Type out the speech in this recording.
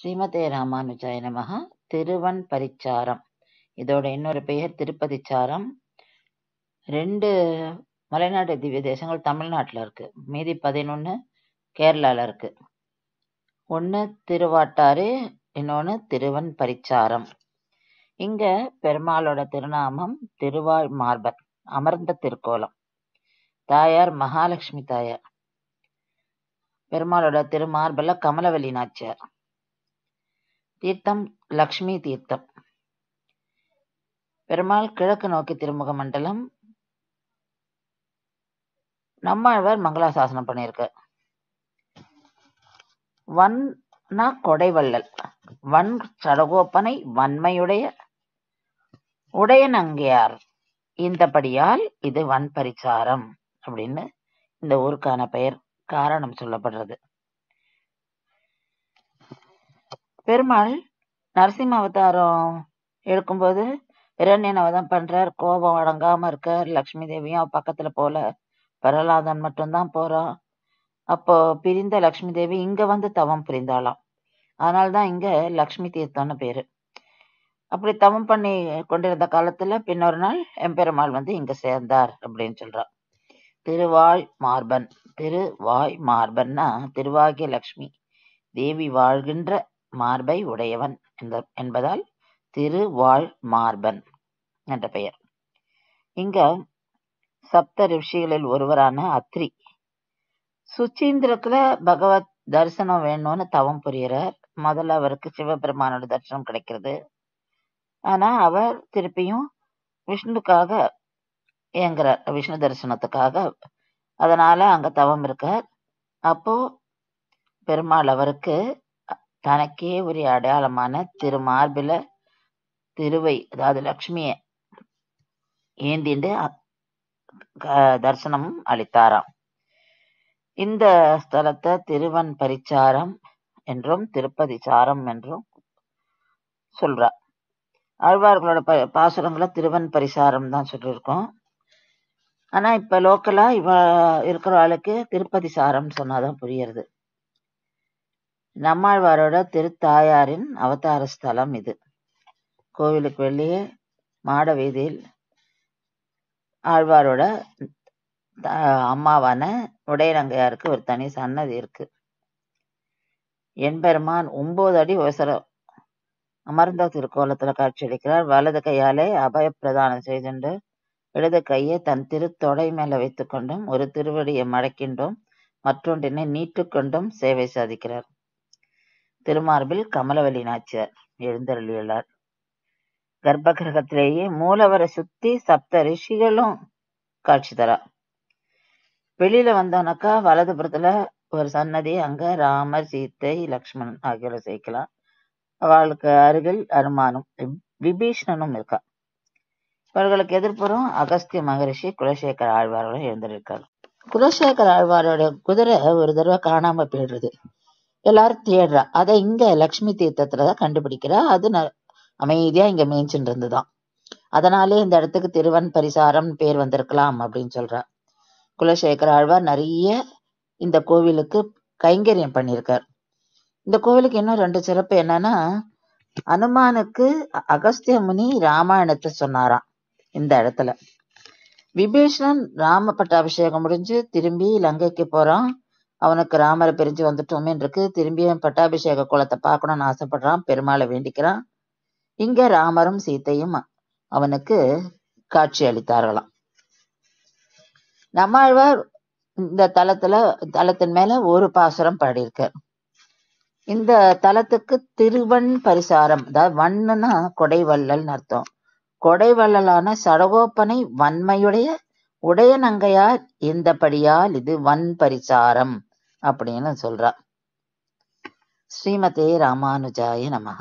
ஸ்ரீமதே ராமானுஜாய நமஹ. திருவன் பரிச்சாரம், இதோட இன்னொரு பெயர் திருப்பதிச்சாரம். 2 மலைநாட்டு திவ்ய தேசங்கள் தமிழ்நாட்டில் இருக்கு, மீதி 11 கேரளால இருக்கு. ஒன்று திருவாட்டாறு, இன்னொன்று திருவன் பரிச்சாரம். இங்க பெருமாளோட திருநாமம் திருவாழ் மார்பன், அமர்ந்த திருக்கோலம். தாயார் மகாலட்சுமி தாயார். பெருமாளோட திருமார்பல்ல கமலவல்லி நாச்சியார். தீர்த்தம் லக்ஷ்மி தீர்த்தம். பெருமாள் கிழக்கு நோக்கி திருமுக மண்டலம். நம்மாழ்வார் மங்களாசாசனம் பண்ணியிருக்க. வன்னா கொடைவள்ளல், வன் சடகோப்பனை வன்மையுடைய உடையநங்கையார் இந்தபடியால் இது வன் பரிச்சாரம் அப்படின்னு இந்த ஊருக்கான பெயர் காரணம் சொல்லப்படுறது. பெருமாள் நரசிம்ம அவதாரம் எடுக்கும்போது இரண்யன் அவதாரம் பண்றார். கோபம் அடங்காம இருக்கார். லக்ஷ்மி தேவியும் பக்கத்துல போல, பிரகலாதன் மட்டும்தான் போறான். அப்போ பிரிந்த லக்ஷ்மி தேவி இங்க வந்து தவம் புரிந்தாளாம். அதனால்தான் இங்க லக்ஷ்மி தீர்த்தம்னு பேரு. அப்படி தவம் பண்ணி கொண்டிருந்த காலத்துல பின்னொரு நாள் எம்பெருமாள் வந்து இங்க சேர்ந்தார் அப்படின்னு சொல்றான். திருவாழ் மார்பன். திருவாய் மார்பன்னா திருவாகிய லக்ஷ்மி தேவி வாழ்கின்ற மார்பை உடையவன் என்பதால் திருவாழ் மார்பன் என்ற பெயர். இங்க சப்த ரிஷிகளில் ஒருவரான அத்ரி சுச்சீந்திரத்துல பகவத் தரிசனம் வேணும்னு தவம் புரியறார். முதல்ல அவருக்கு சிவபெருமானோட தரிசனம் கிடைக்கிறது. ஆனா அவர் திருப்பியும் விஷ்ணுக்காக ஏங்குறார், விஷ்ணு தரிசனத்துக்காக. அதனால அங்க தவம் இருக்கார். அப்போ பெருமாள் அவருக்கு தனக்கே ஒரு அடையாளமான திருமார்பில திருவை, அதாவது லக்ஷ்மிய ஏந்திண்டு தரிசனம் அளித்தாராம். இந்த ஸ்தலத்தை திருவன் பரிச்சாரம் என்றும் திருப்பதிச்சாரம் என்றும் சொல்றா. ஆழ்வார்களோட பாசுரங்களை திருவன் பரிசாரம் தான் சொல்லியிருக்கோம். ஆனா இப்ப லோக்கலா இருக்கிற ஆளுக்கு திருப்பதிசாரம் சொன்னாதான் புரியுறது. நம்மாழ்வாரோட திருத்தாயாரின் அவதார ஸ்தலம் இது. கோவிலுக்கு வெளியே மாட வீதியில் ஆழ்வாரோட அம்மாவான உடையநங்கையாருக்கு ஒரு தனி சன்னதி இருக்கு. எம்பெருமான் 9 அடி உயரம் அமர்ந்த திருக்கோலத்துல காட்சியளிக்கிறார். வலது கையாலே அபயப்பிரதானம் செய்துண்டு இடது கையை தன் திருத்தொடை மேல வைத்துக் கொண்டும் ஒரு திருவடியை மடக்கின்றும் மற்றொன்றினை நீட்டுக்கொண்டும் சேவை சாதிக்கிறார். திருமார்பில் கமலவல்லி நாச்சியார் எழுந்தருளியுள்ளார். கர்ப்ப கிரகத்திலேயே மூலவரை சுத்தி சப்த ரிஷிகளும் காட்சி தரா. வெளியில வந்தோம்னாக்கா வலதுபுறத்துல ஒரு சன்னதி, அங்க ராமர், சீத்தை, லக்ஷ்மணன் ஆகியோரை சேர்க்கலாம். அவளுக்கு அருகில் அனுமானும் விபீஷணனும் இருக்கா. இவர்களுக்கு எதிர்ப்புறம் அகஸ்திய மகரிஷி குலசேகர ஆழ்வாரோட எழுந்திருக்காரு. குலசேகர ஆழ்வாரோட குதிரை ஒரு தடவை காணாம போயிடுறது. எல்லாரும் தேடுறா. அதை இங்க லக்ஷ்மி தீர்த்தத்துலதான் கண்டுபிடிக்கிறா. அது அமைதியா இங்க மேய்ச்சின்னு இருந்துதான். அதனாலே இந்த இடத்துக்கு திருவன் பரிசாரம் பேர் வந்திருக்கலாம் அப்படின்னு சொல்றா. குலசேகர ஆழ்வார் நிறைய இந்த கோவிலுக்கு கைங்கரியம் பண்ணியிருக்கார். இந்த கோவிலுக்கு இன்னும் 2 சிறப்பு என்னன்னா, அனுமானுக்கு அகஸ்திய முனி ராமாயணத்தை சொன்னாராம் இந்த இடத்துல. விபீஷணன் ராம பட்டாபிஷேகம் முடிஞ்சு திரும்பி லங்கைக்கு போறான். அவனுக்கு ராமரை பிரிஞ்சு வந்துட்டோமே இருக்கு. திரும்பியும் பட்டாபிஷேக குலத்தை பார்க்கணும்னு ஆசைப்படுறான். பெருமாளை வேண்டிக்கிறான். இங்க ராமரும் சீத்தையும் அவனுக்கு காட்சி அளித்தார்களாம். நம்மாழ்வார் இந்த தலத்தின் மேல ஒரு பாசுரம் பாடியிருக்கார். இந்த தலத்துக்கு திருவன் பரிசாரம், அதாவது வன்னுன்னா கொடைவள்ளல்னு அர்த்தம். கொடைவள்ளலான சடகோப்பனை வன்மையுடைய உடையநங்கையார் இந்தபடியால் இது வன் பரிசாரம் அப்படின்னு சொல்றா. ஸ்ரீமதே ராமானுஜாய நமஹ.